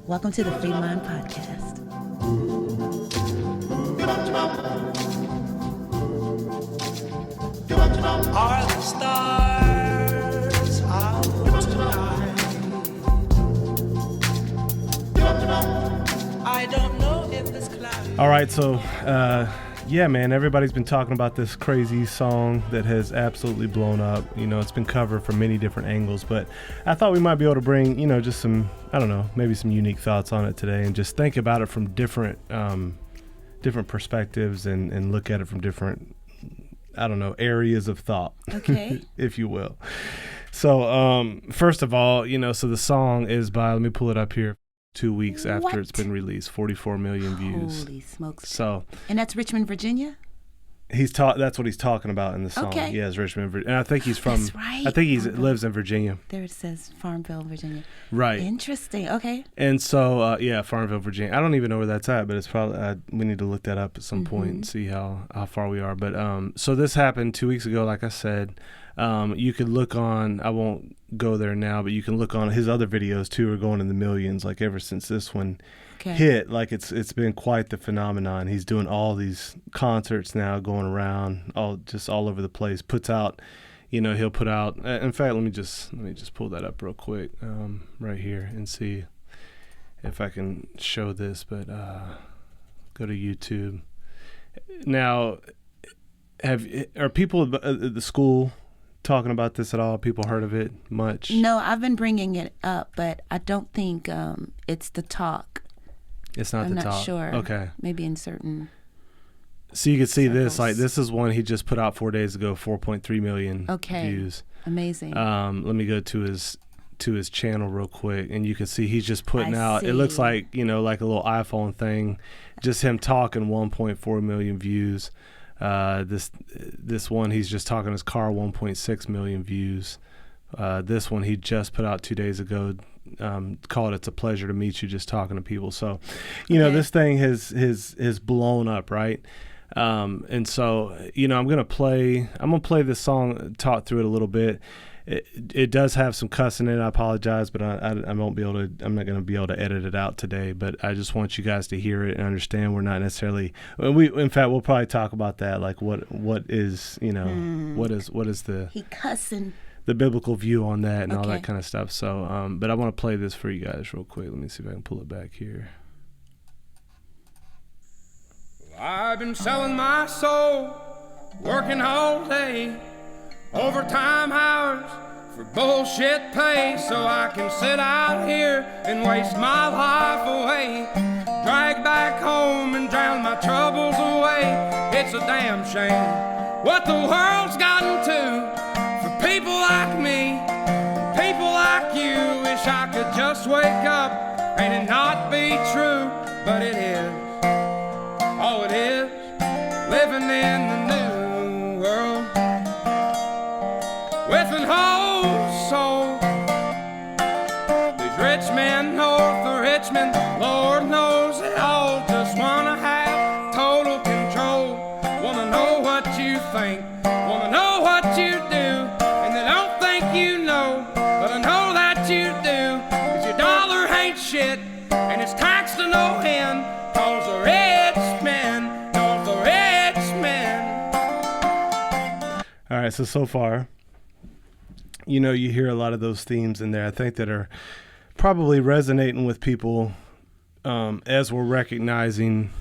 Welcome to the Free Mind Podcast. Are the stars out tonight? I don't know if this cloud. All right, so yeah, man, everybody's been talking about this crazy song that has absolutely blown up. You know, it's been covered from many different angles, but I thought we might be able to bring, you know, just some, I don't know, maybe some unique thoughts on it today, and just think about it from different perspectives and look at it from different, I don't know, areas of thought, Okay. if you will. So first of all, you know, so the song is by, let me pull it up here, 2 weeks after it's been released, 44 million views. Holy smokes. So, and that's Richmond, Virginia? that's what he's talking about in the song. Okay. Yeah, it's Richmond, Virginia. And I think he's from, That's right. I think he Farmville. lives in Virginia. There it says Farmville, Virginia. Right. Interesting. Okay. And so, yeah, Farmville, Virginia. I don't even know where that's at, but it's probably, we need to look that up at some point and see how far we are. But so this happened 2 weeks ago, like I said. You could look on, I won't go there now, but you can look on his other videos too, are going in the millions, like ever since this one hit. Like it's been quite the phenomenon. He's doing all these concerts now, going around all over the place. Puts out, you know, he'll put out, in fact, let me just pull that up real quick, right here, and see if I can show this. But go to YouTube now. Are people at the school talking about this at all? People heard of it much? No, I've been bringing it up, but I don't think it's the talk. It's not I'm the not talk. sure. Okay. Maybe in certain. So you can see circles. this. Like, this is one he just put out 4 days ago, 4.3 million views. Amazing. Let me go to his channel real quick, and you can see he's just putting out. see. It looks like, you know, like a little iPhone thing. Just him talking, 1.4 million views. This one he's just talking his car, 1.6 million views. This one he just put out 2 days ago, called "It's a Pleasure to Meet You," just talking to people. So, you know, this thing has blown up, right? And so, you know, I'm gonna play this song, talk through it a little bit. It does have some cussing in it. I apologize, but I won't be able to. I'm not going to be able to edit it out today. But I just want you guys to hear it and understand. We're not necessarily. In fact, we'll probably talk about that. Like what is, you know, what is the he cussing. the biblical view on that and all Okay. that kind of stuff. So, but I want to play this for you guys real quick. Let me see if I can pull it back here. I've been selling my soul, working all day, overtime hours for bullshit pay, so I can sit out here and waste my life away, drag back home and drown my troubles away. It's a damn shame what the world's gotten to for people like me, people like you. Wish I could just wake up and it not be true, but it is. Oh, it is living in the new world with an whole soul. These rich men north of Richmond, Lord knows they all just wanna have total control. Wanna know what you think, wanna know what you do, and they don't think you know, but I know that you do. 'Cause your dollar ain't shit, and it's taxed to no end, 'cause the rich men north of Richmond. All right, so far, you know, you hear a lot of those themes in there, I think, that are probably resonating with people as we're recognizing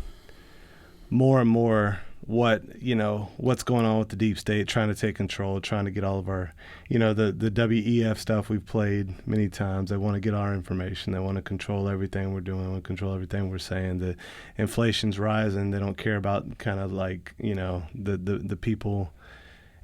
more and more what's going on with the deep state, trying to take control, trying to get all of our, you know, the WEF stuff we've played many times. They want to get our information. They want to control everything we're doing. They want to control everything we're saying. The inflation's rising. They don't care about kind of like, you know, the people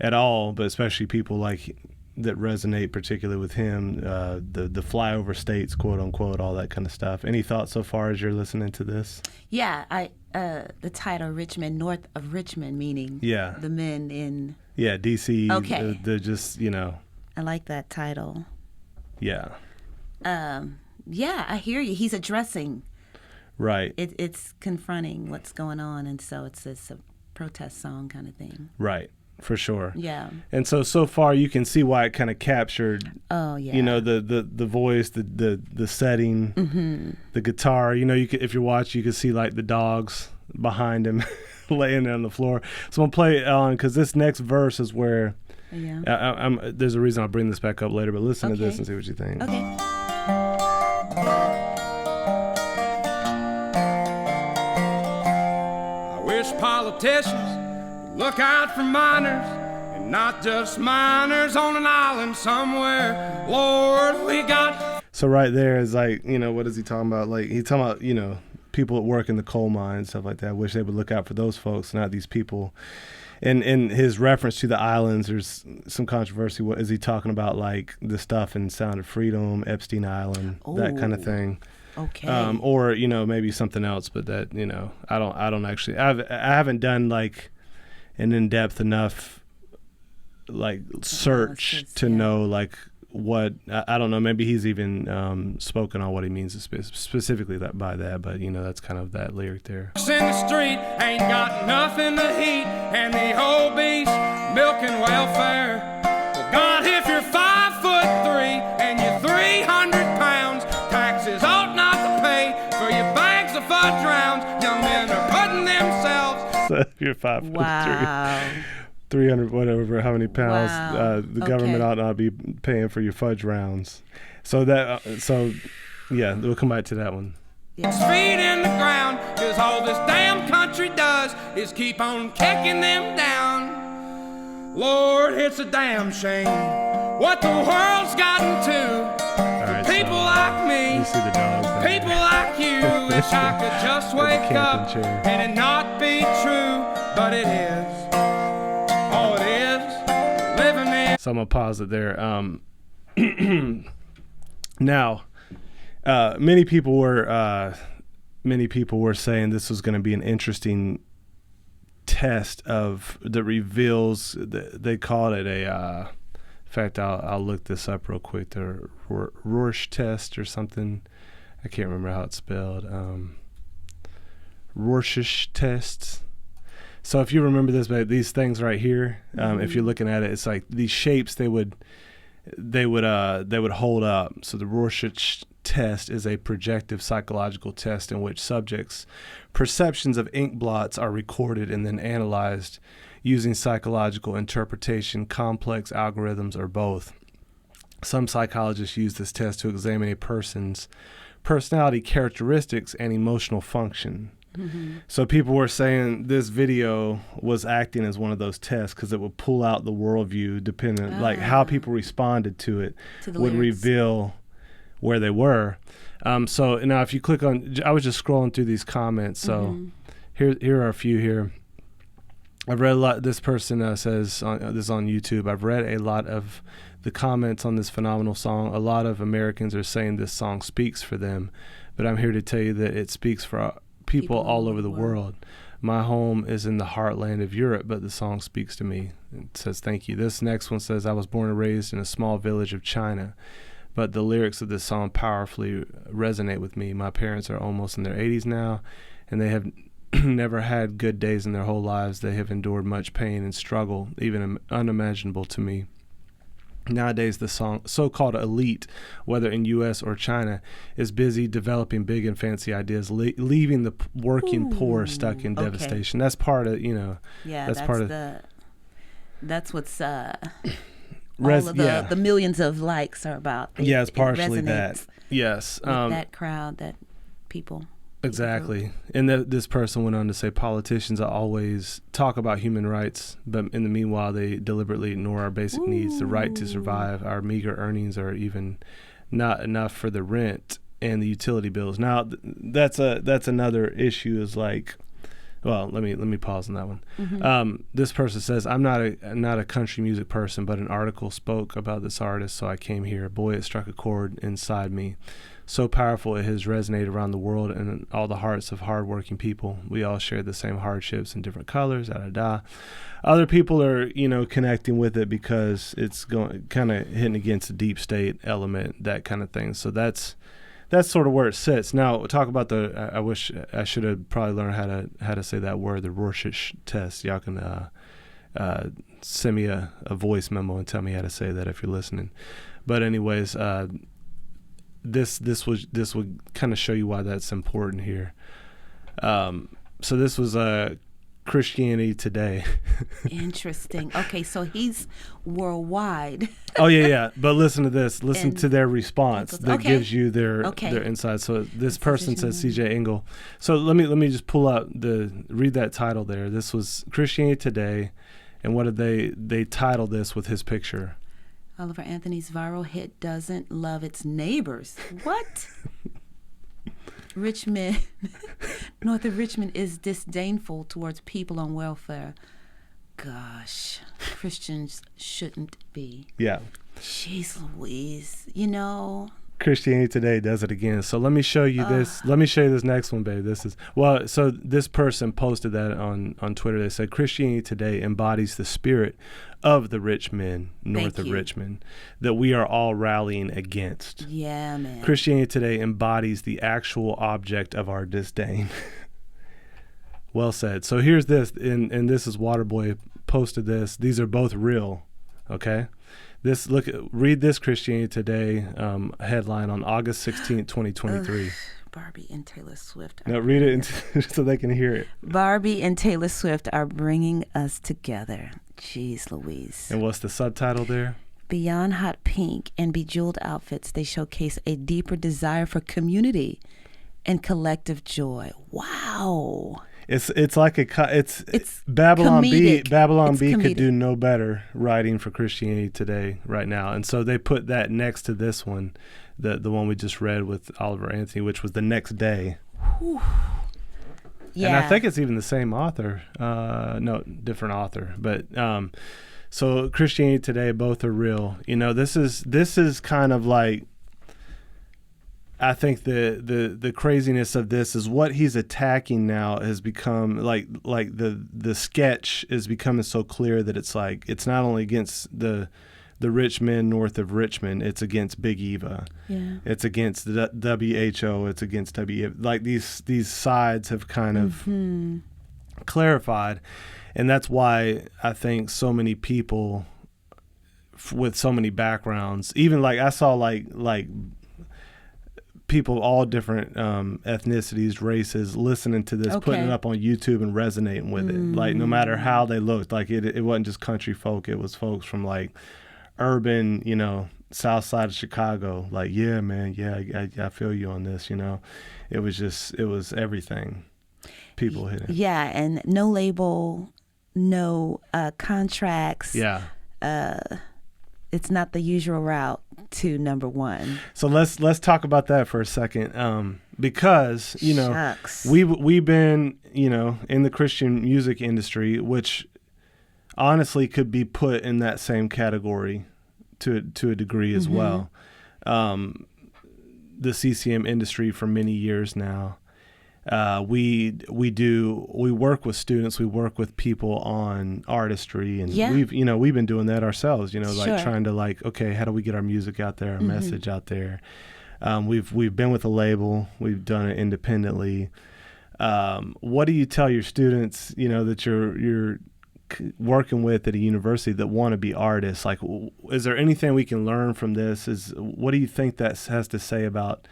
at all, but especially people like that resonate particularly with him, the flyover states, quote unquote, all that kind of stuff. Any thoughts so far as you're listening to this? Yeah, the title Richmond, North of Richmond, meaning the men in. Yeah, DC. Okay. They're just, you know. I like that title. Yeah. Yeah, I hear you. He's addressing. Right. It's confronting what's going on, and so it's a protest song kind of thing. Right. for sure. Yeah. And so far you can see why it kind of captured. Oh yeah. You know, the voice, the setting, the guitar. You know, if you're watching, you can see like the dogs behind him laying on the floor. So I'm gonna play it on because this next verse is where. Yeah. There's a reason I'll bring this back up later, but listen to this and see what you think. Okay. I wish politicians would look out for minors, and not just minors on an island somewhere. Lord, we got... So right there is like, you know, what is he talking about? Like, he's talking about, you know, people that work in the coal mines, stuff like that. I wish they would look out for those folks, not these people. And in his reference to the islands, there's some controversy. What is he talking about? Like the stuff in Sound of Freedom, Epstein Island, that kind of thing. Okay. Or, you know, maybe something else, but that, you know, I don't actually, I haven't done like an in-depth enough like search to know like what, I don't know, maybe he's even spoken on what he means specifically by that, but you know, that's kind of that lyric there. In the street ain't got nothing to eat, and the whole beast milking welfare. Well, God, if you're 5'3" and you're 300 pounds, taxes ought not to pay for your bags of fudge rounds. Young men are putting themselves. So if you're 5'3". Wow. 300, whatever, how many pounds, Wow. the government ought not be paying for your fudge rounds. So that, yeah, we'll come back to that one. His feet in the ground, cause all this damn country does is keep on kicking them down. Lord, it's a damn shame what the world's gotten to. Right, people like me, you see the dogs there. People like you, wish I could just wake up and it not be true, but it is. Oh, it is living in. So I'm gonna pause it there. Now, many people were saying this was going to be an interesting test that reveals. They called it a. In fact, I'll look this up real quick. The Rorsch test or something. I can't remember how it's spelled. Rorschach test. So if you remember this, but these things right here, if you're looking at it, it's like these shapes they would hold up. So the Rorschach test is a projective psychological test in which subjects' perceptions of ink blots are recorded and then analyzed using psychological interpretation, complex algorithms, or both. Some psychologists use this test to examine a person's personality characteristics and emotional function. Mm-hmm. So people were saying this video was acting as one of those tests because it would pull out the worldview dependent, like how people responded to it would reveal where they were. So now if you click on, I was just scrolling through these comments. So here are a few here. I've read a lot. This person says, this is on YouTube, I've read a lot of the comments on this phenomenal song. A lot of Americans are saying this song speaks for them, but I'm here to tell you that it speaks for people all over the world. My home is in the heartland of Europe, but the song speaks to me. It says, thank you. This next one says, I was born and raised in a small village of China, but the lyrics of this song powerfully resonate with me. My parents are almost in their 80s now, and they have never had good days in their whole lives. They have endured much pain and struggle, even unimaginable to me. Nowadays, the so-called elite, whether in U.S. or China, is busy developing big and fancy ideas, leaving the working poor stuck in devastation. That's part of, that's part of that's what's all of the millions of likes are about. It's partially that. Yes. With that crowd, that people. Exactly. And this person went on to say politicians always talk about human rights, but in the meanwhile, they deliberately ignore our basic needs, the right to survive. Our meager earnings are even not enough for the rent and the utility bills. Now, that's another issue is like, well, let me pause on that one. Mm-hmm. This person says, I'm not a country music person, but an article spoke about this artist, so I came here. Boy, it struck a chord inside me. So powerful it has resonated around the world and in all the hearts of hardworking people. We all share the same hardships in different colors. Other people are, connecting with it because it's going kind of hitting against the deep state element, that kind of thing. So that's sort of where it sits. Now we'll talk about I wish I should have probably learned how to say that word, the Rorschach test. Y'all can send me a voice memo and tell me how to say that if you're listening. But anyways, this would kind of show you why that's important here. So this was Christianity Today. Interesting. Okay, so he's worldwide. Oh yeah. But listen to this. Listen to their response that gives you their insight. So this person says C.J. Engel. So let me just pull out read that title there. This was Christianity Today, and what did they title this with his picture? Oliver Anthony's viral hit doesn't love its neighbors. What? Richmond, North of Richmond, is disdainful towards people on welfare. Gosh, Christians shouldn't be. Yeah. Jeez Louise, Christianity Today does it again. So let me show you this. Let me show you this next one, babe. So this person posted that on Twitter. They said Christianity Today embodies the spirit of the rich men north of Richmond that we are all rallying against. Yeah, man. Christianity Today embodies the actual object of our disdain. Well said. So here's this, and this is Waterboy posted this. These are both real, okay? Read this Christianity Today headline on August 16th, 2023. Barbie and Taylor Swift. Now read it so they can hear it. Barbie and Taylor Swift are bringing us together. Jeez Louise. And what's the subtitle there? Beyond hot pink and bejeweled outfits, they showcase a deeper desire for community and collective joy. Wow. It's like it's Babylon comedic. B. Babylon B comedic. Could do no better writing for Christianity Today right now, and so they put that next to this one, the one we just read with Oliver Anthony, which was the next day. Whew. Yeah. And I think it's even the same author. No, different author. But so Christianity Today, both are real. This is kind of like, I think the craziness of this is what he's attacking now has become like the sketch is becoming so clear that it's like it's not only against the rich men north of Richmond, it's against Big Eva. Yeah. It's against the WHO, it's against like these sides have kind of clarified, and that's why I think so many people with so many backgrounds, even like I saw like people all different ethnicities, races, listening to this, putting it up on YouTube and resonating with it. Like no matter how they looked, like it wasn't just country folk, it was folks from like urban, south side of Chicago. Like, yeah, man, yeah, I feel you on this, It was everything. People hitting. Yeah, and no label, no contracts. Yeah. It's not the usual route to number one. So let's talk about that for a second, because Shucks. we've been in the Christian music industry, which honestly could be put in that same category to a degree as well. The CCM industry for many years now. We work with students, we work with people on artistry, and we've been doing that ourselves, like trying to okay, how do we get our music out there, our message out there? We've been with a label, we've done it independently. What do you tell your students, that you're working with at a university that want to be artists? Like, is there anything we can learn from this? What do you think that has to say about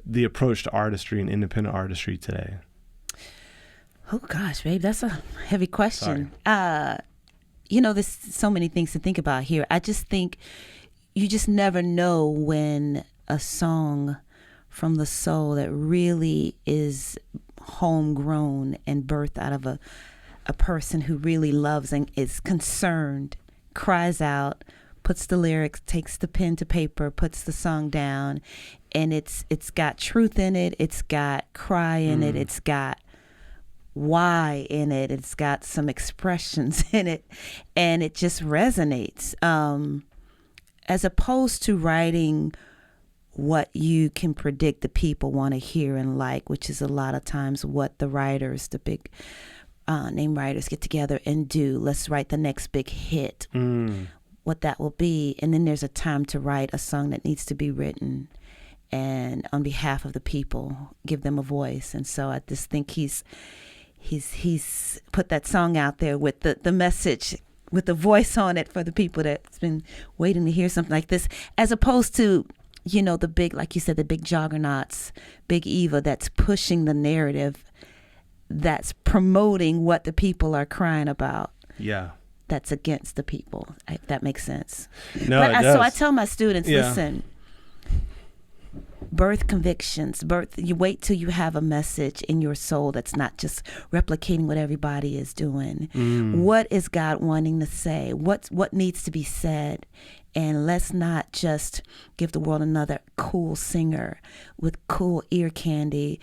the approach to artistry and independent artistry today? Oh gosh, babe, that's a heavy question. There's so many things to think about here. I just think you just never know when a song from the soul that really is homegrown and birthed out of a person who really loves and is concerned, cries out, puts the lyrics, takes the pen to paper, puts the song down, and it's got truth in it, it's got cry in it, it's got why in it, it's got some expressions in it, and it just resonates. As opposed to writing what you can predict the people want to hear and like, which is a lot of times what the writers, the big name writers get together and do. Let's write the next big hit, what that will be. And then there's a time to write a song that needs to be written and on behalf of the people, give them a voice. And so I just think he's put that song out there with the message with a voice on it for the people that's been waiting to hear something like this, as opposed to, the big, like you said, the big juggernauts, Big Eva, that's pushing the narrative, that's promoting what the people are crying about. Yeah. That's against the people, if that makes sense. No, but it does. So I tell my students, Yeah. listen, birth convictions, you wait till you have a message in your soul that's not just replicating what everybody is doing. What is God wanting to say? What needs to be said? And let's not just give the world another cool singer with cool ear candy.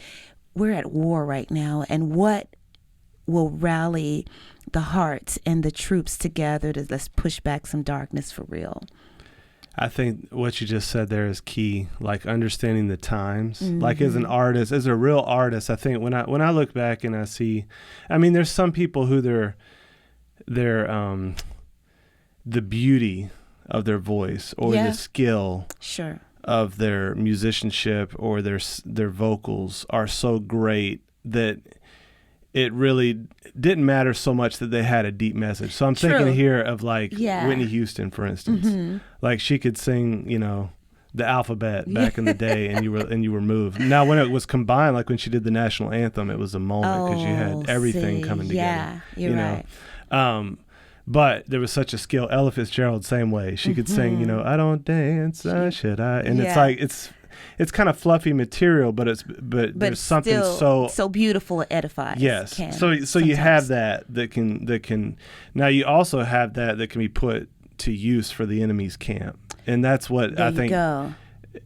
We're at war right now, and what will rally the hearts and the troops together to let's push back some darkness for real? I think what you just said there is key, like understanding the times. Like as an artist, as a real artist, I think when I look back and I see, I mean, there's some people who they're the beauty of their voice or the skill of their musicianship or their vocals are so great that it really didn't matter so much that they had a deep message. So I'm thinking here of like Whitney Houston, for instance. Like she could sing, the alphabet back in the day, and you were moved. Now, when it was combined, like when she did the national anthem, it was a moment because you had everything coming together. Yeah, you're right. But there was such a skill. Ella Fitzgerald, same way. She could sing, I don't dance, should I? And it's like it's kind of fluffy material, but there's something so beautiful, it edifies. Yes. So you have that can. Now you also have that can be put to use for the enemy's camp, and that's what there I think. Go.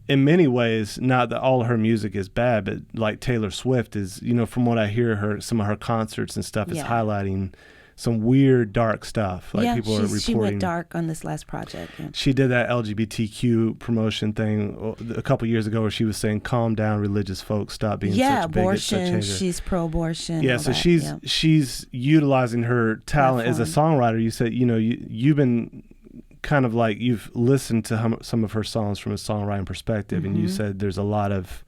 In many ways, not that all her music is bad, but like Taylor Swift is, from what I hear some of her concerts and stuff is highlighting some weird dark stuff. Like people are reporting. She went dark on this last project. Yeah. She did that LGBTQ promotion thing a couple years ago where she was saying, "Calm down, religious folks, stop being such bigots, such abortion. haters." She's pro-abortion. Yeah, so she's utilizing her talent as a songwriter. You said, you've been kind of like you've listened to some of her songs from a songwriting perspective, and you said there's a lot of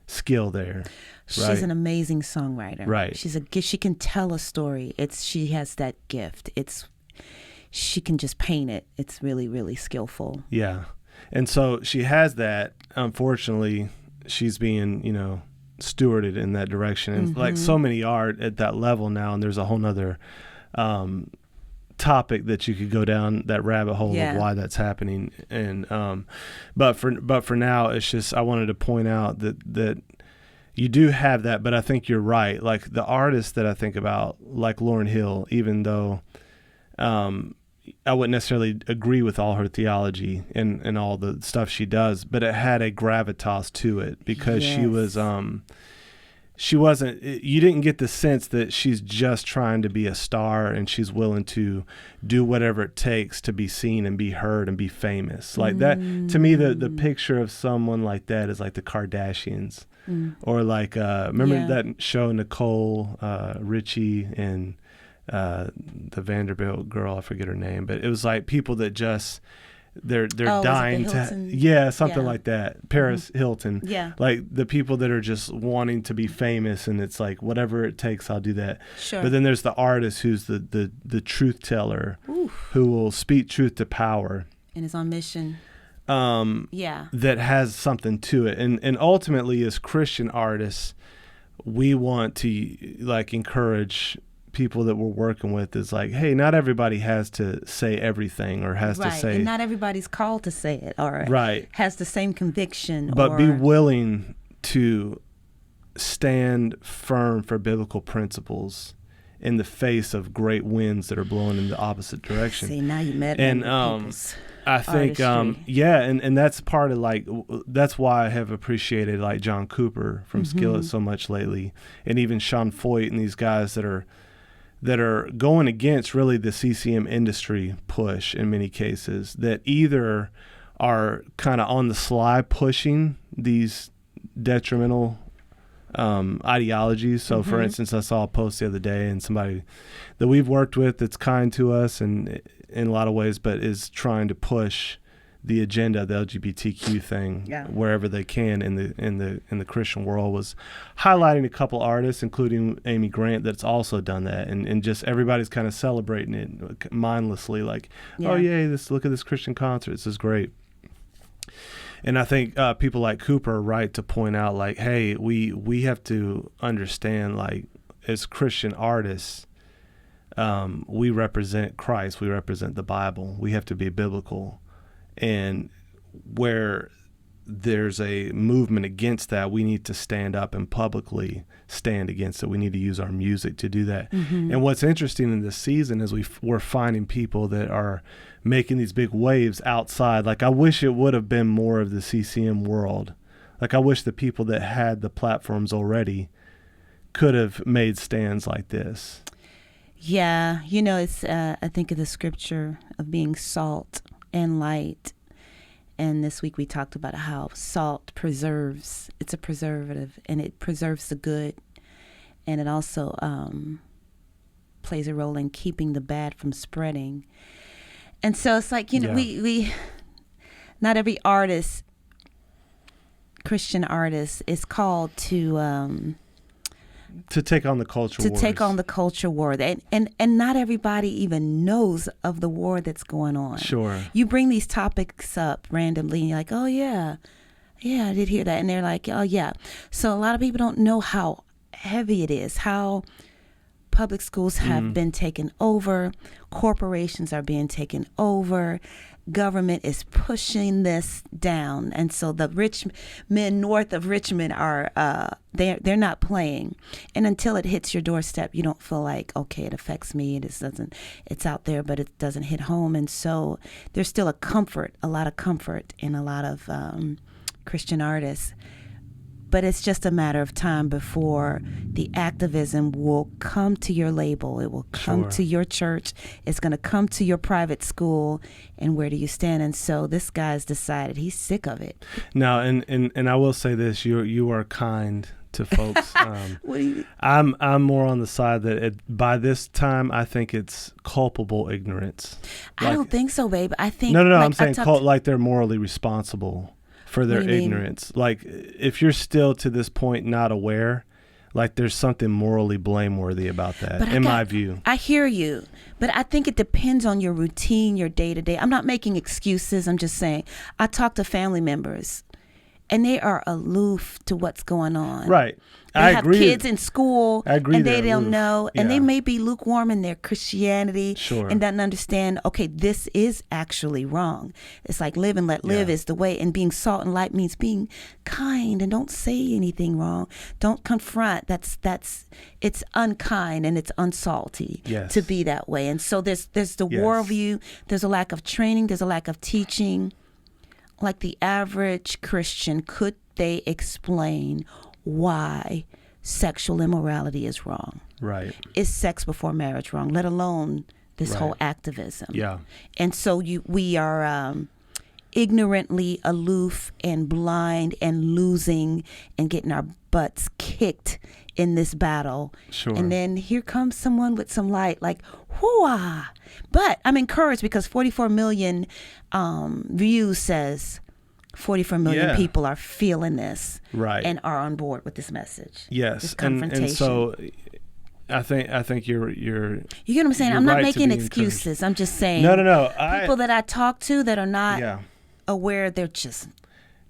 skill there. She's an amazing songwriter. Right. She can tell a story. She has that gift. She can just paint it. It's really, really skillful. Yeah. And so she has that. Unfortunately, she's being, stewarded in that direction. And like so many are at that level now, and there's a whole nother topic that you could go down that rabbit hole of why that's happening. And but for now, it's just I wanted to point out that you do have that, but I think you're right. Like the artists that I think about, like Lauryn Hill, even though I wouldn't necessarily agree with all her theology and all the stuff she does, but it had a gravitas to it because she wasn't, you didn't get the sense that she's just trying to be a star and she's willing to do whatever it takes to be seen and be heard and be famous. Like that, to me, the picture of someone like that is like the Kardashians. Or like, remember that show, Nicole Richie and the Vanderbilt girl, I forget her name, but it was like people that just, they're dying to, something like that. Paris Hilton. Yeah. Like the people that are just wanting to be famous, and it's like, whatever it takes, I'll do that. Sure. But then there's the artist who's the truth teller, who will speak truth to power. And is on mission. That has something to it. And ultimately, as Christian artists, we want to like encourage people that we're working with is like, hey, not everybody has to say everything or has to say. And not everybody's called to say it or has the same conviction. But be willing to stand firm for biblical principles in the face of great winds that are blowing in the opposite direction. See, now you met and I think and that's part of like that's why I have appreciated like John Cooper from Skillet so much lately, and even Sean Foyt and these guys that are going against really the CCM industry push in many cases, that either are kind of on the sly pushing these detrimental ideologies. So for instance, I saw a post the other day, and somebody that we've worked with that's kind to us and in a lot of ways, but is trying to push the agenda, the LGBTQ thing, wherever they can in the Christian world, was highlighting a couple artists, including Amy Grant, that's also done that, and just everybody's kind of celebrating it mindlessly, like, oh yay, look at this Christian concert, this is great. And I think people like Cooper are right to point out, like, hey, we have to understand, like, as Christian artists, we represent Christ, we represent the Bible, we have to be biblical. And where there's a movement against that, we need to stand up and publicly stand against it. We need to use our music to do that. Mm-hmm. And what's interesting in this season is we're finding people that are making these big waves outside. Like, I wish it would have been more of the CCM world. Like, I wish the people that had the platforms already could have made stands like this. Yeah, it's I think of the scripture of being salt and light. And this week we talked about how salt preserves. It's a preservative, and it preserves the good. And it also plays a role in keeping the bad from spreading. And so it's like, we not every artist, Christian artist, is called to take on the culture wars. Take on the culture war. And not everybody even knows of the war that's going on. Sure. You bring these topics up randomly and you're like, oh yeah, I did hear that. And they're like, oh yeah. So a lot of people don't know how heavy it is, how public schools have been taken over, corporations are being taken over, government is pushing this down, and so the rich men north of Richmond are they're not playing. And until it hits your doorstep, you don't feel like, okay, it affects me. It's out there, but it doesn't hit home. And so there's still a lot of comfort in a lot of Christian artists. But it's just a matter of time before the activism will come to your label. It will come to your church. It's going to come to your private school. And where do you stand? And so this guy's decided he's sick of it. Now, and I will say this: you are kind to folks. What do you? I'm more on the side that by this time I think it's culpable ignorance. I don't think so, babe. I think no. I'm saying like they're morally responsible for their ignorance. Like, if you're still to this point not aware, like, there's something morally blameworthy about that, my view. I hear you, but I think it depends on your routine, your day-to-day. I'm not making excuses. I'm just saying, I talk to family members, and they are aloof to what's going on. Right. They have kids in school, and they don't know, and Yeah. they may be lukewarm in their Christianity, Sure. and doesn't understand, okay, this is actually wrong. It's like live and let live is the way, and being salt and light means being kind, and don't say anything wrong. Don't confront. It's unkind, and it's unsalty to be that way. And so there's the worldview, there's a lack of training, there's a lack of teaching. Like the average Christian, could they explain why sexual immorality is wrong? Right. Is sex before marriage wrong, let alone this whole activism? Yeah. And so we are ignorantly aloof and blind and losing and getting our butts kicked in this battle. Sure. And then here comes someone with some light, like, whoo-ah. But I'm encouraged because 44 million views says 44 million people are feeling this, right, and are on board with this message. Yes, this confrontation. And so I think you're. You get what I'm saying? I'm not making excuses. Encouraged. I'm just saying. No. People that I talk to that are not aware, they're just.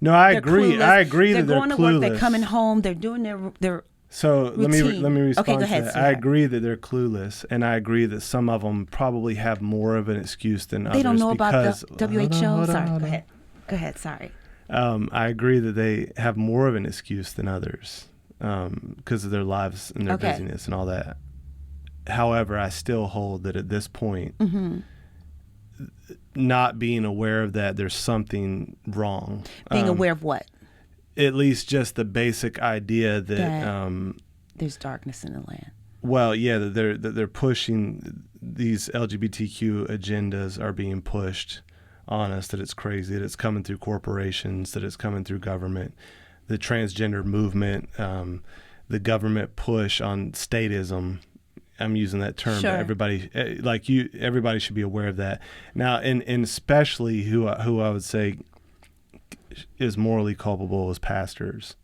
No, I agree. Clueless. I agree that they're going to clueless. work. They're coming home. They're doing their. So routine. let me respond okay, go ahead, to that. sweetheart. I agree that they're clueless, and I agree that some of them probably have more of an excuse than others. They don't know about the WHO. Hold Sorry, on. Go ahead. Sorry. I agree that they have more of an excuse than others because of their lives and their busyness and all that. However, I still hold that at this point, not being aware of that, there's something wrong. Being aware of what? At least just the basic idea that there's darkness in the land. Well, yeah, that they're pushing these LGBTQ agendas are being pushed on us, that it's crazy, that it's coming through corporations, that it's coming through government, the transgender movement, the government push on statism. I'm using that term, Sure. but everybody should be aware of that. Now, and especially who I would say is morally culpable is pastors,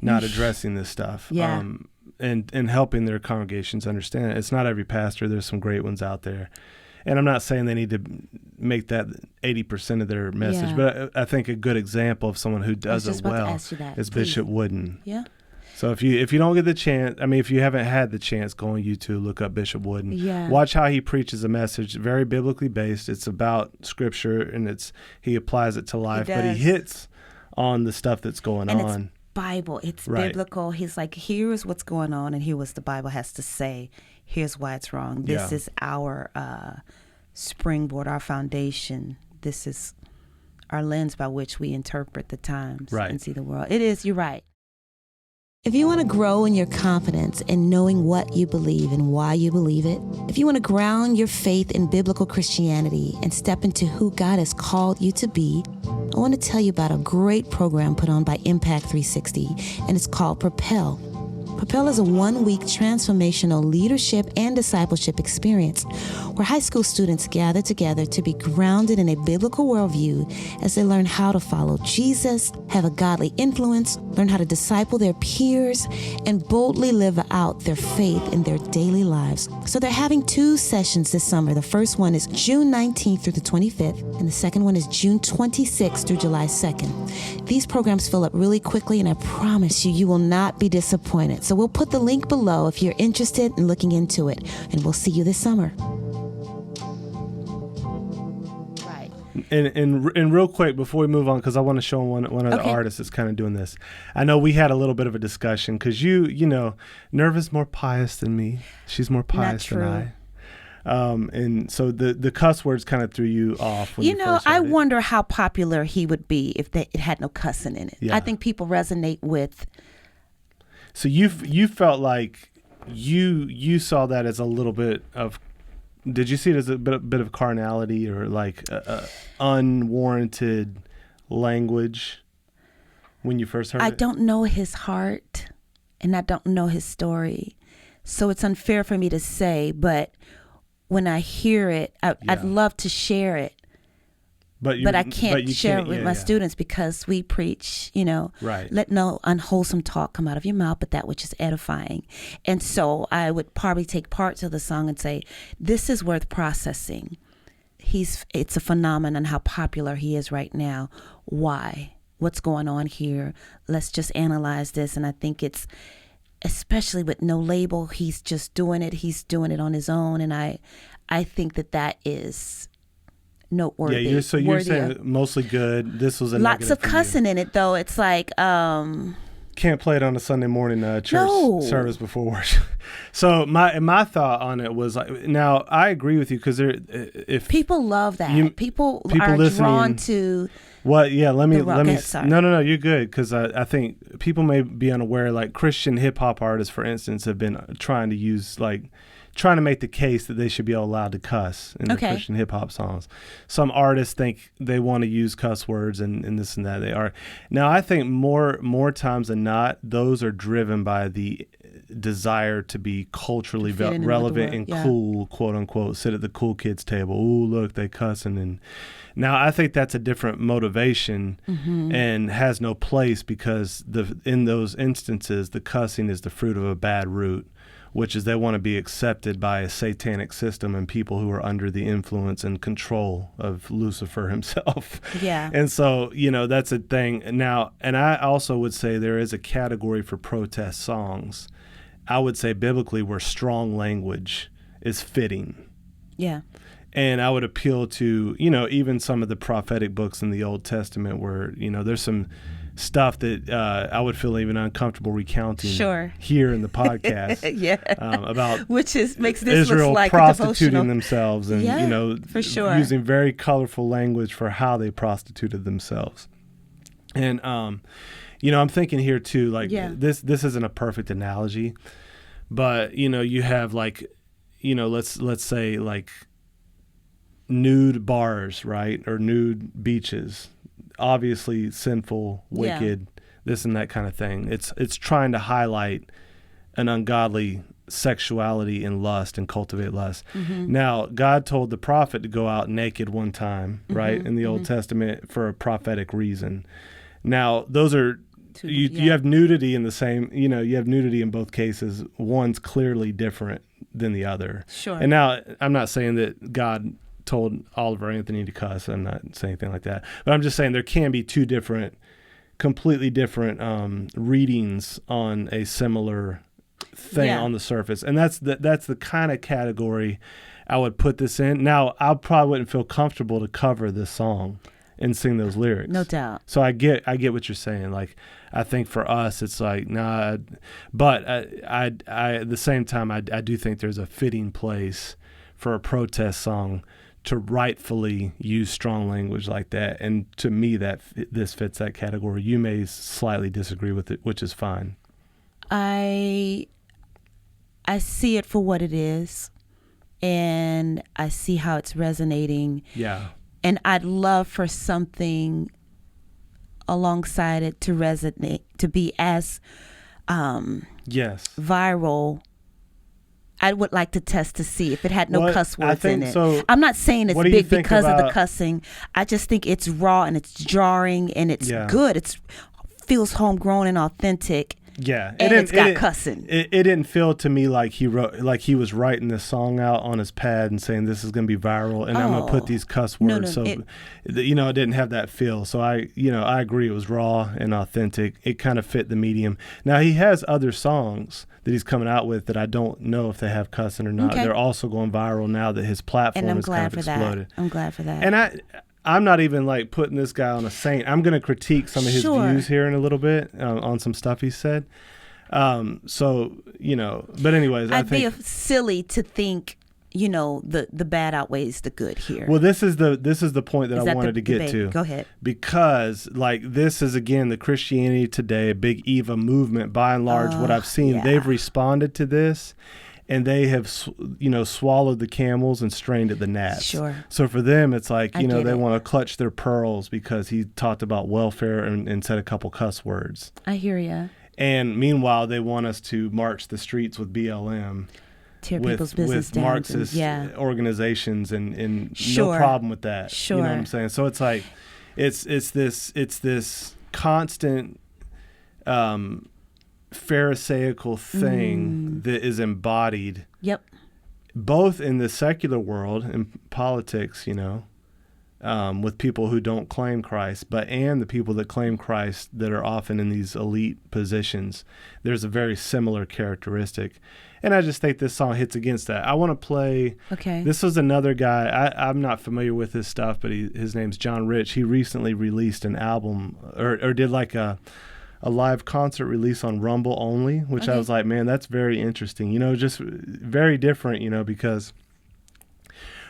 not addressing this stuff. Yeah. And helping their congregations understand it. It's not every pastor. There's some great ones out there. And I'm not saying they need to make that 80% of their message, Yeah. but I think a good example of someone who does just it about to well ask you that, is please. Bishop Wooden. Yeah. So if you don't get the chance, I mean, if you haven't had the chance, go on YouTube, look up Bishop Wooden. Yeah. Watch how he preaches a message, very biblically based. It's about Scripture, and he applies it to life, but he does. hits on the stuff that's going And on. it's Bible. It's Right. biblical. He's like, here's what's going on, and here's what the Bible has to say. Here's why it's wrong. This Yeah. is our springboard, our foundation. This is our lens by which we interpret the times Right. and see the world. It is. You're right. If you want to grow in your confidence in knowing what you believe and why you believe it, if you want to ground your faith in biblical Christianity and step into who God has called you to be, I want to tell you about a great program put on by Impact 360, and it's called Propel. Propel is a one-week transformational leadership and discipleship experience where high school students gather together to be grounded in a biblical worldview as they learn how to follow Jesus, have a godly influence, learn how to disciple their peers, and boldly live out their faith in their daily lives. So they're having 2 sessions this summer. The first one is June 19th through the 25th, and the second one is June 26th through July 2nd. These programs fill up really quickly, and I promise you will not be disappointed. So we'll put the link below if you're interested in looking into it, and we'll see you this summer. Right. And real quick before we move on, because I want to show one of the Okay. artists that's kind of doing this. I know we had a little bit of a discussion because you know, Nirva's more pious than me. She's more pious than true. I. And so the cuss words kind of threw you off. When You you know, first I heard it. wonder how popular he would be if it had no cussing in it. Yeah. I think people resonate with. So you felt like you saw that as a little bit of. Did you see it as a bit of carnality or like unwarranted language when you first heard it? I don't know his heart, and I don't know his story, so it's unfair for me to say. But when I hear it, I'd love to share it. But I can't share it with my students because we preach, Right. let no unwholesome talk come out of your mouth, but that which is edifying. And so I would probably take parts of the song and say, this is worth processing. It's a phenomenon how popular he is right now. Why? What's going on here? Let's just analyze this. And I think it's, especially with no label, he's just doing it. He's doing it on his own. And I think that is noteworthy. Yeah, you're saying mostly good. This was a lots negative of for you. cussing in it, though. It's like, Can't play it on a Sunday morning church No. service before worship. So my thought on it was like, now I agree with you because if people love that. People are listening- drawn to. What? Yeah, let me. The rock- okay, sorry. No, you're good because I think people may be unaware. Like Christian hip hop artists, for instance, have been trying to make the case that they should be allowed to cuss in their Okay. Christian hip hop songs. Some artists think they want to use cuss words and this and that. They are. Now I think more times than not, those are driven by the desire to be culturally Fit in with the relevant world, and yeah. cool, quote unquote, sit at the cool kids table. Ooh, look, they cussing. And now I think that's a different motivation and has no place because in those instances, the cussing is the fruit of a bad root, which is they want to be accepted by a satanic system and people who are under the influence and control of Lucifer himself. Yeah. And so, that's a thing. Now, and I also would say there is a category for protest songs. I would say biblically where strong language is fitting. Yeah. And I would appeal to, even some of the prophetic books in the Old Testament where, there's some stuff that I would feel even uncomfortable recounting Sure. here in the podcast. Yeah. About Which makes this Israel look like a prostituting devotional. themselves and, Yeah, for sure. using very colorful language for how they prostituted themselves. And, I'm thinking here too, like this isn't a perfect analogy, but, you have like, let's say like nude bars, right? Or nude beaches, obviously sinful, wicked, this and that kind of thing. It's trying to highlight an ungodly sexuality and lust and cultivate lust. Mm-hmm. Now, God told the prophet to go out naked one time, right, in the Old Testament for a prophetic reason. Now, those are, you have nudity in the same, you have nudity in both cases. One's clearly different than the other. Sure. And now, I'm not saying that God told Oliver Anthony to cuss. I'm not saying anything like that. But I'm just saying there can be two completely different readings on a similar thing on the surface, and that's the kind of category I would put this in. Now, I probably wouldn't feel comfortable to cover this song and sing those lyrics, no doubt. So I get what you're saying. Like, I think for us it's like nah, but I at the same time I do think there's a fitting place for a protest song to rightfully use strong language like that, and to me this fits that category. You may slightly disagree with it, which is fine. I see it for what it is, and I see how it's resonating. Yeah. And I'd love for something alongside it to resonate, to be as viral. I would like to test to see if it had no cuss words in it. So, I'm not saying it's big because of the cussing. I just think it's raw and it's jarring and it's good. It feels homegrown and authentic. Yeah, and it's got cussing. It didn't feel to me like he was writing this song out on his pad and saying this is going to be viral and I'm going to put these cuss words. It didn't have that feel. So I agree. It was raw and authentic. It kind of fit the medium. Now he has other songs that he's coming out with that I don't know if they have cussing or not. Okay. They're also going viral now that his platform has kind of exploded. I'm glad for that. And I'm not even like putting this guy on a saint. I'm going to critique some of his views here in a little bit on some stuff he said. But anyways, I'd be silly to think, the bad outweighs the good here. Well, this is the point that I wanted to get to. Go ahead. Because this is again the Christianity Today, Big Eva movement. By and large, what I've seen, they've responded to this. And they have, swallowed the camels and strained at the gnats. Sure. So for them, it's like, they want to clutch their pearls because he talked about welfare and said a couple cuss words. I hear ya. And meanwhile, they want us to march the streets with BLM. Tear people's business down. Marxist organizations and no problem with that. Sure. You know what I'm saying? So it's like, it's this constant, pharisaical thing that is embodied both in the secular world in politics, with people who don't claim Christ, and the people that claim Christ that are often in these elite positions. There's a very similar characteristic, and I just think this song hits against that. I want to play this was another guy, I'm not familiar with his stuff, but his name's John Rich. He recently released an album or did like a live concert release on Rumble only, which I was like, man, that's very interesting. Just very different, because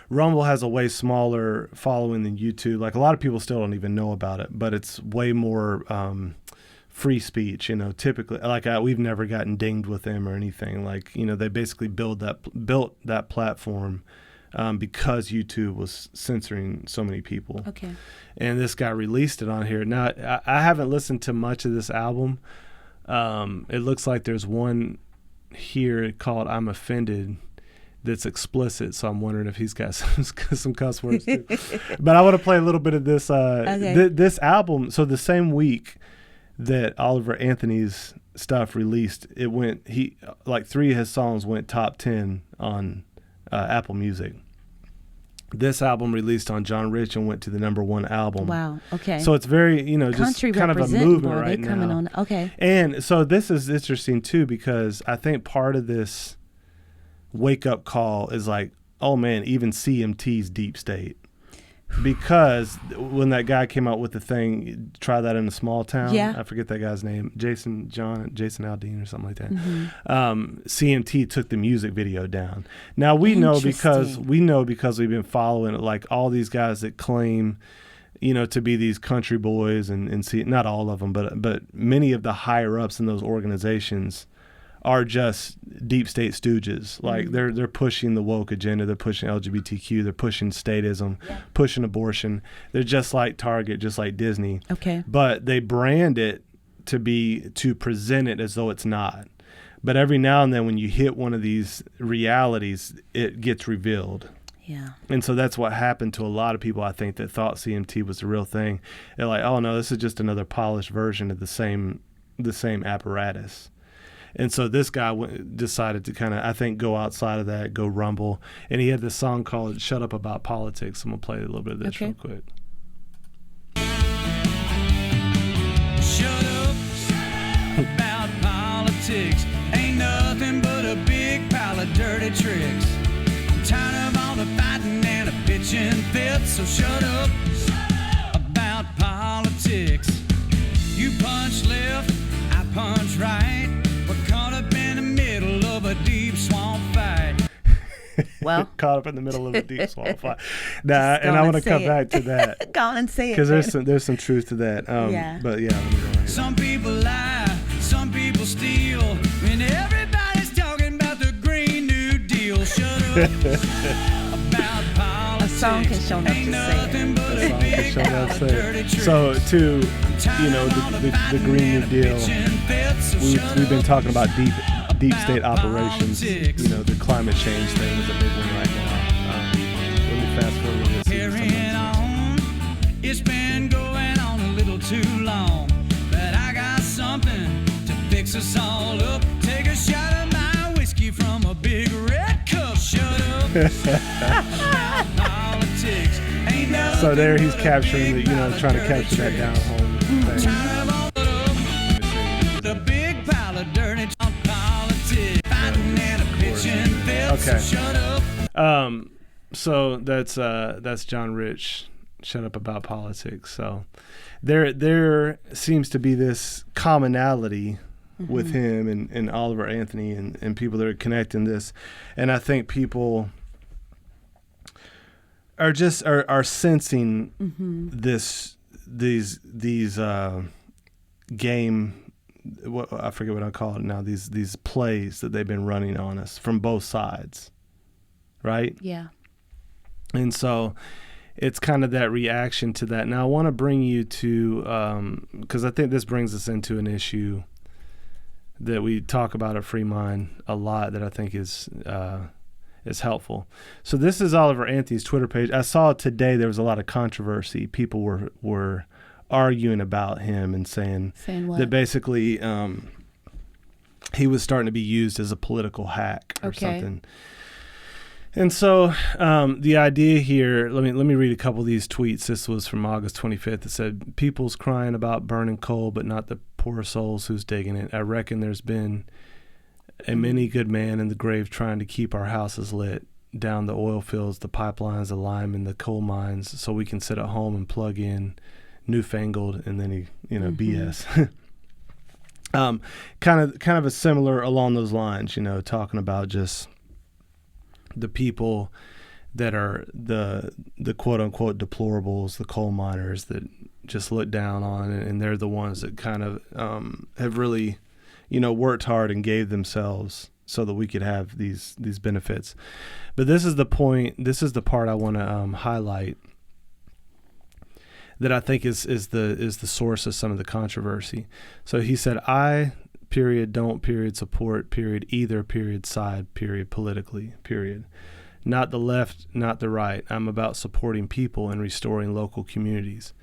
Rumble has a way smaller following than YouTube. Like a lot of people still don't even know about it, but it's way more free speech, typically. Like we've never gotten dinged with them or anything. Like, they basically built that platform because YouTube was censoring so many people. Okay. And this guy released it on here. Now, I haven't listened to much of this album. It looks like there's one here called I'm Offended that's explicit, so I'm wondering if he's got some cuss words too. But I want to play a little bit of this this album. So the same week that Oliver Anthony's stuff released, it went, three of his songs went top 10 on Apple Music. This album released on John Rich and went to the #1 album. Wow. Okay. So it's very, just country kind of a movement boy, right now. Okay. And so this is interesting too, because I think part of this wake up call is like, oh man, even CMT's deep state. Because when that guy came out with the thing, try that in a small town. Yeah. I forget that guy's name, Jason Aldean or something like that. Mm-hmm. CMT took the music video down. Now we know because we've been following it, like all these guys that claim, to be these country boys and see, not all of them, but many of the higher ups in those organizations are just deep state stooges. Like they're pushing the woke agenda, they're pushing LGBTQ, they're pushing statism, pushing abortion. They're just like Target, just like Disney. Okay. But they brand it to present it as though it's not. But every now and then when you hit one of these realities, it gets revealed. Yeah. And so that's what happened to a lot of people, I think, that thought CMT was the real thing. They're like, oh, no, this is just another polished version of the same apparatus. And so this guy decided to kind of, I think, go outside of that, go rumble. And he had this song called Shut Up About Politics. I'm going to play a little bit of this real quick. Shut up about politics. Ain't nothing but a big pile of dirty tricks. I'm tired of all the fighting and the bitching fits. So shut up about politics. You punch left, I punch right. We're caught up in the middle of a deep swamp fight. Well, caught up in the middle of a deep swamp fight. Nah, and I want to come back to that. Go on and say it. Because there's some truth to that. Yeah. But yeah, let me go ahead. Some people lie, some people steal, and everybody's talking about the Green New Deal. Shut up about politics. A song can show enough to say it. A song can show enough to say it. So to, the Green New Deal, we've been talking about deep state operations. The climate change thing is a big one right now. Let me fast forward to this. Carrying on, it's been going on a little too long, but I got something to fix us all up. Take a shot of my whiskey from a big red cup. Shut up about politics. Ain't nothing So there he's but a capturing big the, pile of trying to dirty capture that tricks. down home thing. Tired of all the big pile of dirty politics. Fighting and a bitching fits. Okay. So shut up. So that's John Rich. Shut Up About Politics. So there seems to be this commonality with him and Oliver Anthony and people that are connecting this, and I think people are just are sensing these game. What I forget what I call it now. These plays that they've been running on us from both sides, right? Yeah. And so it's kind of that reaction to that. Now I want to bring you to because I think this brings us into an issue that we talk about at Free Mind a lot that I think is helpful. So this is Oliver Anthony's Twitter page. I saw today there was a lot of controversy. People were arguing about him and saying what? that basically he was starting to be used as a political hack or something. And so the idea here, let me read a couple of these tweets. This was from August 25th. It said, "People's crying about burning coal, but not the poor souls who's digging it. I reckon there's been a many good man in the grave trying to keep our houses lit, down the oil fields, the pipelines, the lime, and the coal mines, so we can sit at home and plug in newfangled," and then BS. Kind of a similar along those lines, talking about just the people that are the quote unquote deplorables, the coal miners that just look down on, and they're the ones that kind of have really, worked hard and gave themselves so that we could have these benefits. But this is the point. This is the part I want to highlight that I think is the source of some of the controversy. So he said, "I don't support either side politically, not the left, not the right. I'm about supporting people and restoring local communities.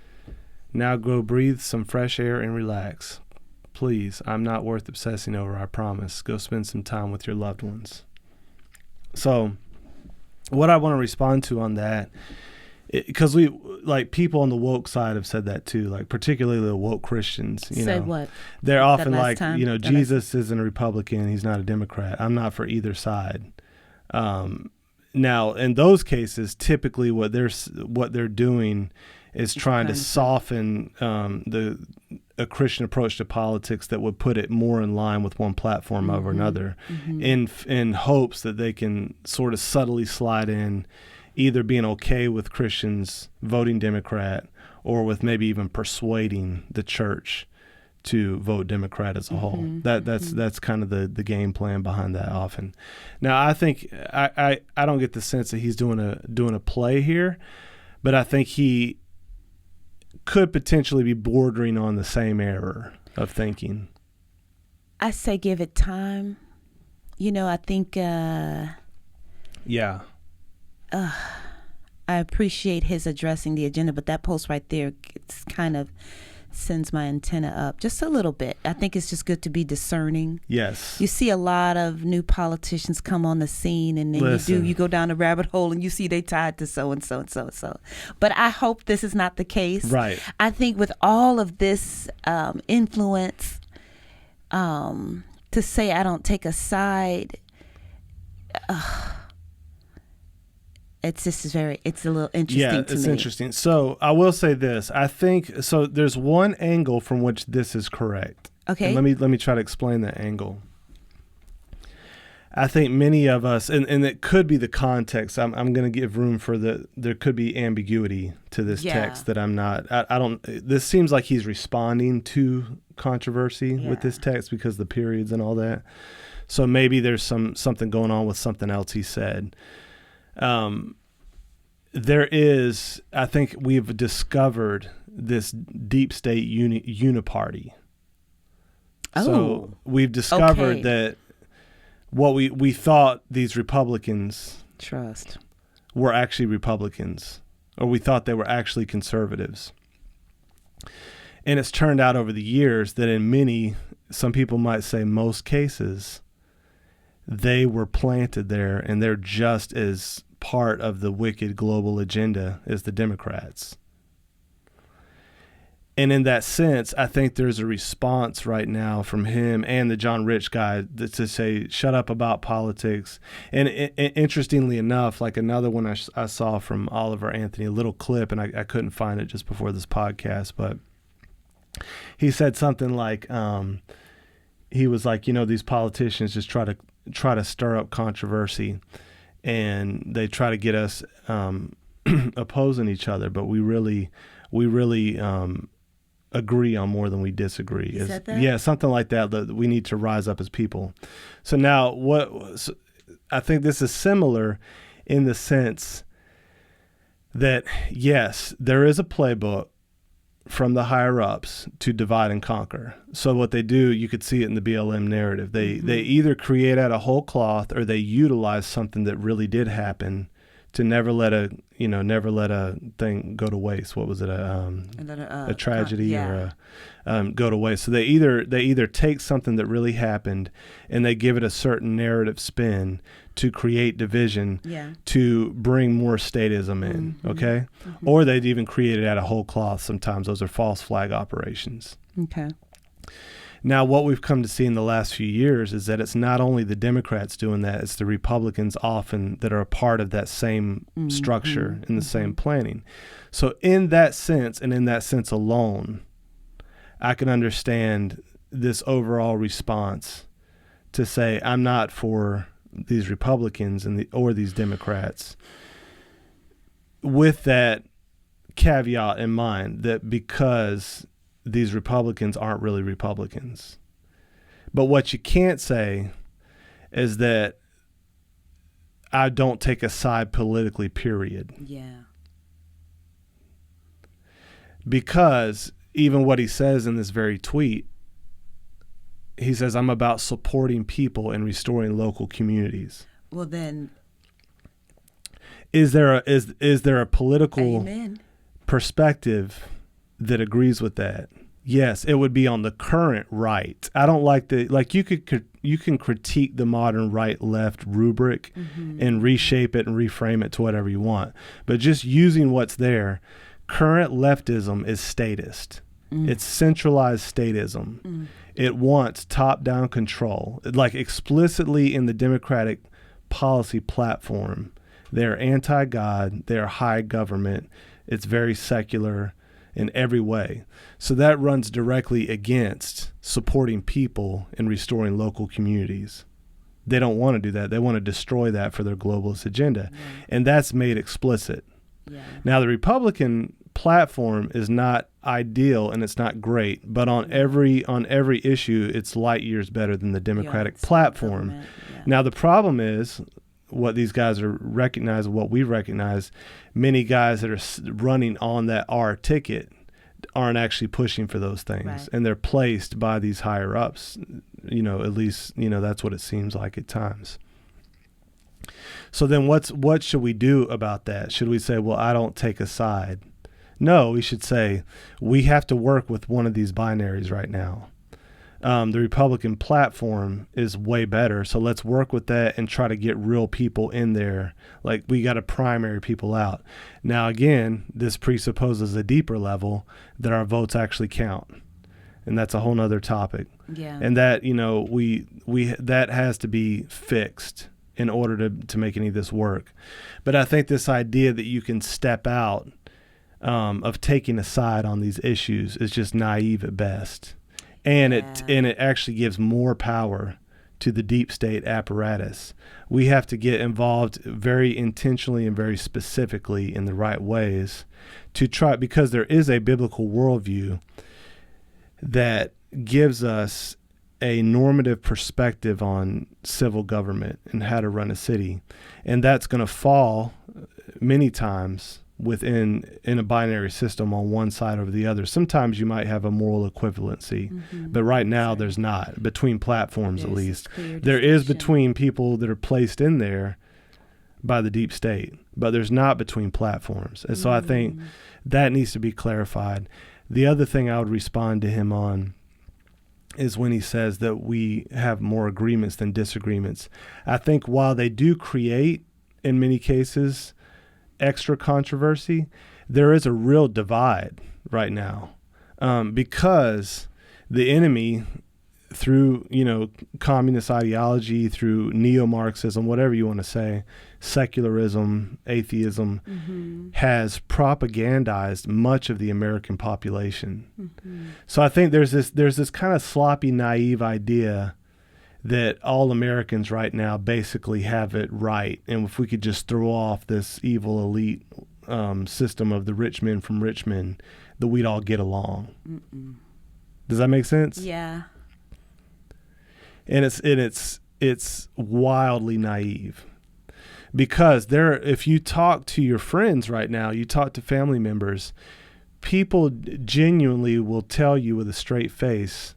Now go breathe some fresh air and relax. Please, I'm not worth obsessing over, I promise. Go spend some time with your loved ones." So what I want to respond to on that, because we, like, people on the woke side have said that too, like particularly the woke Christians, Said what? They're often That like, last time? Jesus isn't a Republican, he's not a Democrat. I'm not for either side. Now, in those cases, typically what they're doing is trying to soften a Christian approach to politics that would put it more in line with one platform over another, in hopes that they can sort of subtly slide in either being okay with Christians voting Democrat or with maybe even persuading the church to vote Democrat as a whole. That's kind of the game plan behind that often. Now, I think I don't get the sense that he's doing a play here, but I think he could potentially be bordering on the same error of thinking. I say give it time. I think Yeah. I appreciate his addressing the agenda, but that post right there, it's kind of sends my antenna up just a little bit. I think it's just good to be discerning. Yes. You see a lot of new politicians come on the scene, and then you go down a rabbit hole and you see they tied to so and so and so and so. But I hope this is not the case. Right. I think with all of this influence, to say I don't take a side, it's a little interesting to me. Yeah, it's interesting. So I will say this. I think, so there's one angle from which this is correct. Okay. And let me try to explain that angle. I think many of us, and it could be the context. I'm going to give room for there could be ambiguity to this text that I'm not, I don't, this seems like he's responding to controversy with this text because the periods and all that. So maybe there's something going on with something else he said. There is, I think we've discovered this deep state uniparty. So we've discovered that what we thought these Republicans were actually Republicans, or we thought they were actually conservatives. And it's turned out over the years that in some people might say most cases, they were planted there, and they're just as part of the wicked global agenda as the Democrats. And in that sense, I think there's a response right now from him and the John Rich guy to say, shut up about politics. And interestingly enough, like another one I saw from Oliver Anthony, a little clip, and I couldn't find it just before this podcast, but he said something like, he was like, these politicians just try to stir up controversy, and they try to get us opposing each other, but we really agree on more than we disagree. Is that that? Yeah, something like that. That we need to rise up as people. So now, I think this is similar in the sense that yes, there is a playbook from the higher ups to divide and conquer. So what they do, you could see it in the BLM narrative. They either create out of whole cloth, or they utilize something that really did happen to never let a thing go to waste. What was it? A tragedy or go to waste. So they either take something that really happened and they give it a certain narrative spin to create division, to bring more statism in, okay? Mm-hmm. Or they'd even create it out of whole cloth. Sometimes those are false flag operations. Okay. Now, what we've come to see in the last few years is that it's not only the Democrats doing that, it's the Republicans often that are a part of that same structure and the same planning. So in that sense, and in that sense alone, I can understand this overall response to say, I'm not for these Republicans or these Democrats, with that caveat in mind that because these Republicans aren't really Republicans. But what you can't say is that I don't take a side politically, period. Yeah. Because even what he says in this very tweet, he says, I'm about supporting people and restoring local communities. Well, then, is there a political Amen. perspective that agrees with that? Yes, it would be on the current right. I don't like you can critique the modern right-left rubric and reshape it and reframe it to whatever you want. But just using what's there, current leftism is statist. It's centralized statism. It wants top-down control. Like explicitly in the Democratic policy platform, they're anti-God, they're high government, it's very secular in every way. So that runs directly against supporting people and restoring local communities. They don't want to do that. They want to destroy that for their globalist agenda. Yeah. And that's made explicit. Yeah. Now, the Republican platform is not ideal and it's not great, but on every issue, it's light years better than the Democratic platform. Yeah. Now, the problem is what these guys are recognizing, what we recognize, many guys that are running on that R ticket aren't actually pushing for those things, Right. and they're placed by these higher ups. At least that's what it seems like at times. So then what should we do about that? Should we say, well, I don't take a side? No, we should say we have to work with one of these binaries right now. The Republican platform is way better, so let's work with that and try to get real people in there. Like, we got to primary people out. Now, again, this presupposes a deeper level that our votes actually count, and that's a whole nother topic. Yeah. And that we that has to be fixed in order to make any of this work. But I think this idea that you can step out of taking a side on these issues is just naive at best. And it actually gives more power to the deep state apparatus. We have to get involved very intentionally and very specifically in the right ways to try, because there is a biblical worldview that gives us a normative perspective on civil government and how to run a city. And that's going to fall many times in a binary system on one side over the other. Sometimes you might have a moral equivalency, but right now there's not, between platforms at least. There is between people that are placed in there by the deep state, but there's not between platforms. And so I think that needs to be clarified. The other thing I would respond to him on is when he says that we have more agreements than disagreements. I think while they do create, in many cases, extra controversy, there is a real divide right now, because the enemy, through communist ideology, through neo-Marxism, whatever you want to say, secularism, atheism, has propagandized much of the American population. So I think there's this kind of sloppy, naive idea that all Americans right now basically have it right, and if we could just throw off this evil elite system of the rich men from Richmond, that we'd all get along. Does that make sense? Yeah. And it's wildly naive, because if you talk to your friends right now, you talk to family members, people genuinely will tell you with a straight face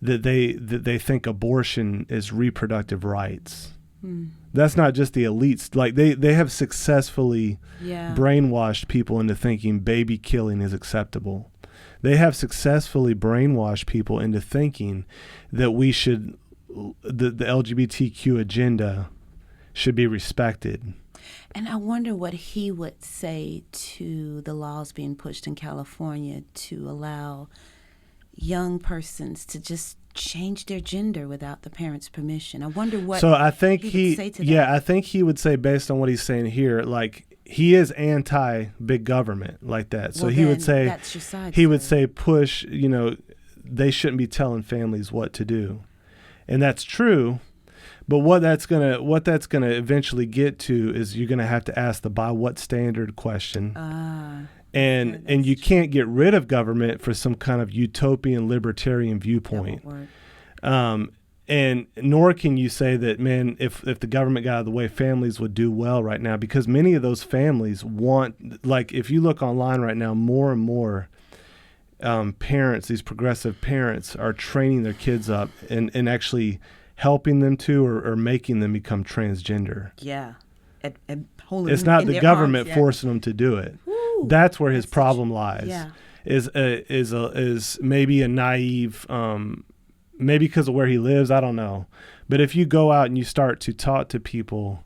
that they think abortion is reproductive rights. That's not just the elites. Like they have successfully brainwashed people into thinking baby killing is acceptable. They have successfully brainwashed people into thinking that the LGBTQ agenda should be respected. And I wonder what he would say to the laws being pushed in California to allow young persons to just change their gender without the parents' permission. I wonder what I think he would say to that. I think he would say, based on what he's saying here, like, he is anti-big government like that. So he would say, that's your side, he would say, push, they shouldn't be telling families what to do. And that's true. But what that's gonna eventually get to is you're gonna have to ask the by what standard question. And you can't get rid of government for some kind of utopian libertarian viewpoint. And nor can you say that, man, if the government got out of the way, families would do well right now, because many of those families want, like, if you look online right now, more and more parents, these progressive parents, are training their kids up and actually helping them to or making them become transgender. Yeah. It's not the government forcing them to do it. Woo, that's where his problem lies. Yeah. Is maybe a naive, maybe because of where he lives, I don't know. But if you go out and you start to talk to people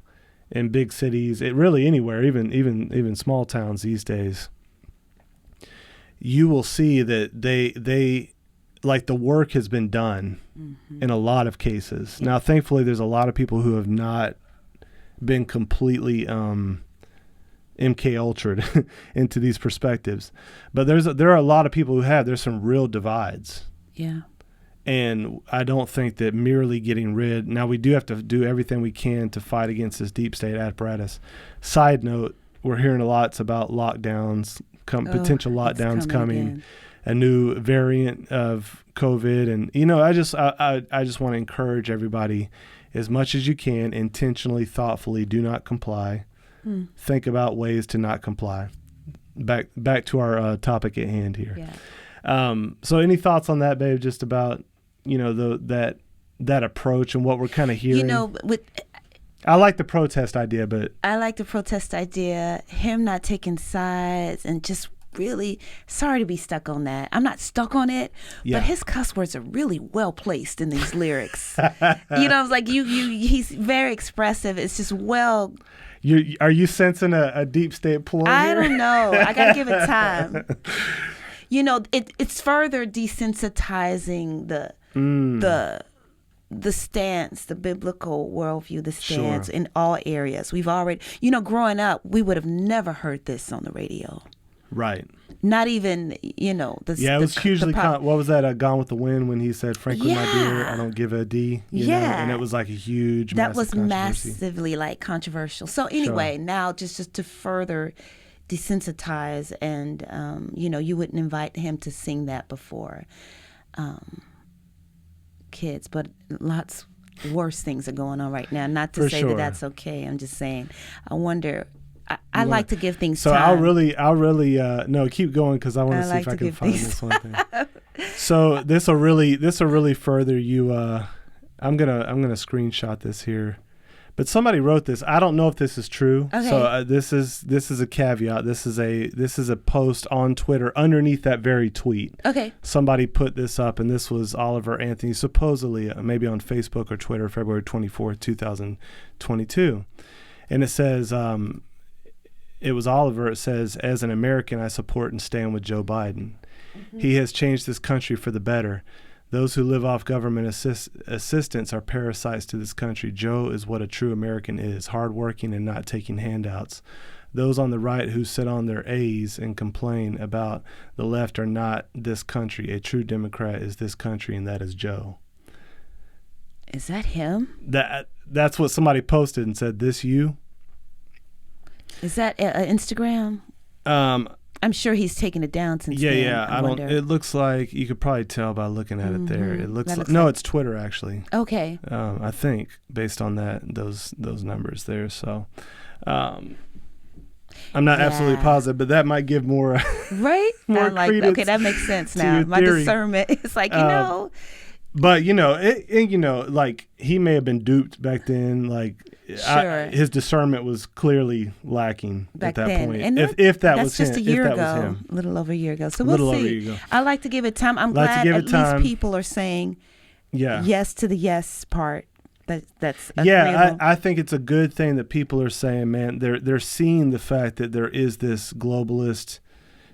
in big cities, really anywhere, even small towns these days, you will see that they like the work has been done in a lot of cases. Now, thankfully, there's a lot of people who have not been completely MK Ultra'd into these perspectives, but there are a lot of people who have. There's some real divides. Yeah. And I don't think that merely getting rid. Now, we do have to do everything we can to fight against this deep state apparatus. Side note: we're hearing a lot about lockdowns, potential lockdowns coming. A new variant of COVID, and I just want to encourage everybody, as much as you can, intentionally, thoughtfully, do not comply. Think about ways to not comply. back to our topic at hand here. Yeah. So any thoughts on that, babe? Just about that approach and what we're kind of hearing. I like the protest idea, but I like the protest idea. Him not taking sides and just really sorry to be stuck on that. I'm not stuck on it, but his cuss words are really well placed in these lyrics. It's like he's very expressive. It's just well. Are you sensing a deep state ploy here? I don't know. I gotta give it time. It's further desensitizing the stance, the biblical worldview, the stance in all areas. We've already, growing up, we would have never heard this on the radio. Right. Not even, it was hugely, what was that, Gone with the Wind, when he said, frankly, my dear, I don't give a D. You know? And it was like a huge, that was controversy. Massively like controversial. So anyway, now just to further desensitize and, you wouldn't invite him to sing that before kids, but lots worse things are going on right now. Not to say that that's okay. I'm just saying, I wonder, I like to give things time. So I'll really no, keep going, because I want to see if I can find this one thing. So this will really further you. I'm gonna screenshot this here, but somebody wrote this. I don't know if this is true. Okay. So this is a caveat. This is a post on Twitter underneath that very tweet. Okay. Somebody put this up, and this was Oliver Anthony, supposedly maybe on Facebook or Twitter, February 24th, 2022, and it says. It was Oliver. It says, as an American, I support and stand with Joe Biden. Mm-hmm. He has changed this country for the better. Those who live off government assistance are parasites to this country. Joe is what a true American is, hardworking and not taking handouts. Those on the right who sit on their A's and complain about the left are not this country. A true Democrat is this country, and that is Joe. Is that him? That's what somebody posted and said, this you? Is that Instagram? I'm sure he's taken it down since then. Yeah. I don't. It looks like you could probably tell by looking at it there. It looks like no, it's Twitter actually. Okay. I think based on those numbers there. So, I'm not absolutely positive, but that might give more. Right. more I like. Okay, that makes sense now. My theory. Discernment. It's like But like he may have been duped back then. Like, his discernment was clearly lacking back at that then. point. And if that was him, that's just a year ago, a little over a year ago. So we'll see. I like to give it time. I'm glad at least people are saying yes to the yes part. That's agreeable. I think it's a good thing that people are saying, man. They're seeing the fact that there is this globalist,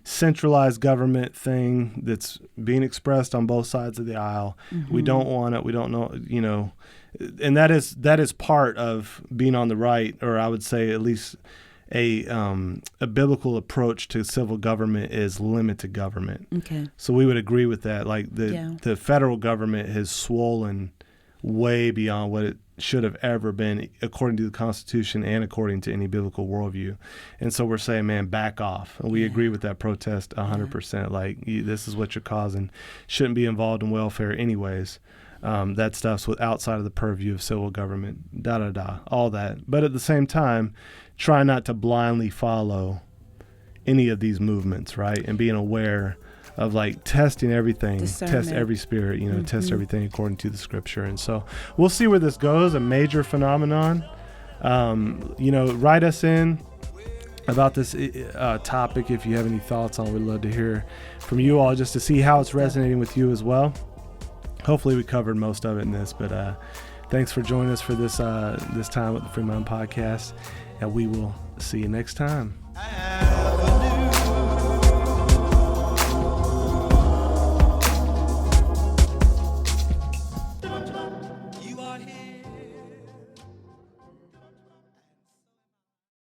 centralized government thing that's being expressed on both sides of the aisle. Mm-hmm. We don't want it. We don't know, and that is part of being on the right, or I would say at least a biblical approach to civil government is limited government. Okay. So we would agree with that. Like the federal government has swollen way beyond what it should have ever been, according to the Constitution and according to any biblical worldview. And so we're saying, man, back off. And we agree with that protest 100%. Like, this is what you're causing. Shouldn't be involved in welfare anyways. That stuff's outside of the purview of civil government, all that. But at the same time, try not to blindly follow any of these movements, right? And being aware of like testing everything, test every spirit, test everything according to the scripture. And so we'll see where this goes. A major phenomenon. Write us in about this topic if you have any thoughts on it. We'd love to hear from you all, just to see how it's resonating with you as well. Hopefully we covered most of it in this, but thanks for joining us for this time with the Free Mind Podcast, and we will see you next time.